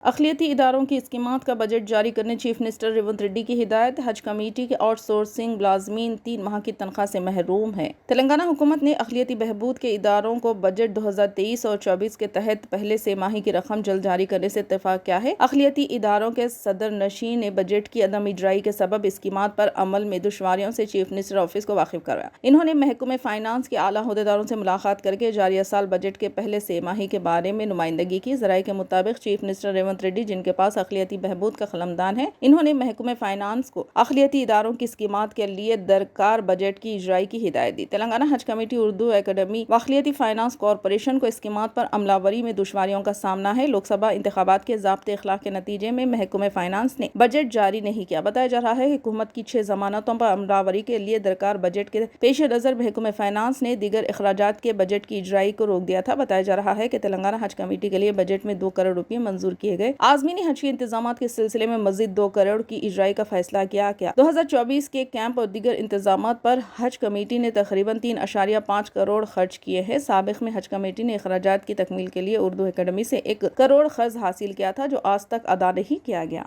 اقلیتی اداروں کی اسکیمات کا بجٹ جاری کرنے چیف منسٹر ریونت ریڈی کی ہدایت۔ حج کمیٹی کے آؤٹ سورسنگ ملازمین 3 ماہ کی تنخواہ سے محروم ہیں۔ تلنگانہ حکومت نے اقلیتی بہبود کے اداروں کو بجٹ 2023 اور 24 کے تحت پہلے سہ ماہی کی رقم جلد جاری کرنے سے اتفاق کیا ہے۔ اقلیتی اداروں کے صدر نشین نے بجٹ کی عدم اجرائی کے سبب اسکیمات پر عمل میں دشواریوں سے چیف منسٹر آفس کو واقف کروایا۔ انہوں نے محکمہ فائنانس کے اعلیٰ عہدیداروں سے ملاقات کرکے جاریہ سال بجٹ کے پہلے سہ ماہی کے بارے میں نمائندگی کی۔ ذرائع کے مطابق چیف منسٹر ریونت ریڈی، جن کے پاس اقلیتی بہبود کا قلمدان ہے، انہوں نے محکمہ فائنانس کو اقلیتی اداروں کی اسکیمات کے لیے درکار بجٹ کی اجرائی کی ہدایت دی۔ تلنگانہ حج کمیٹی، اردو اکیڈمی و اقلیتی فائنانس کارپوریشن کو اسکیمات پر عملاوری میں دشواریوں کا سامنا ہے۔ لوک سبھا انتخابات کے ضابطۂ اخلاق کے نتیجے میں محکمہ فائنانس نے بجٹ جاری نہیں کیا۔ بتایا جا رہا ہے کہ حکومت کی 6 ضمانتوں پر عملاوری کے لیے درکار بجٹ کے پیش نظر محکمہ فائنانس نے دیگر اخراجات کے بجٹ کی اجرائی کو روک دیا تھا۔ بتایا جا رہا ہے کہ تلنگانہ حج کمیٹی کے لیے بجٹ میں 2 کروڑ روپے منظور کیے گئے۔ عازمین حج کے انتظامات کے سلسلے میں مزید 2 کروڑ کی اجرائی کا فیصلہ کیا گیا۔ 2024 کے کیمپ اور دیگر انتظامات پر حج کمیٹی نے تقریباً 3.5 کروڑ خرچ کیے ہیں۔ سابق میں حج کمیٹی نے اخراجات کی تکمیل کے لیے اردو اکیڈمی سے 1 کروڑ قرض حاصل کیا تھا، جو آج تک ادا نہیں کیا گیا۔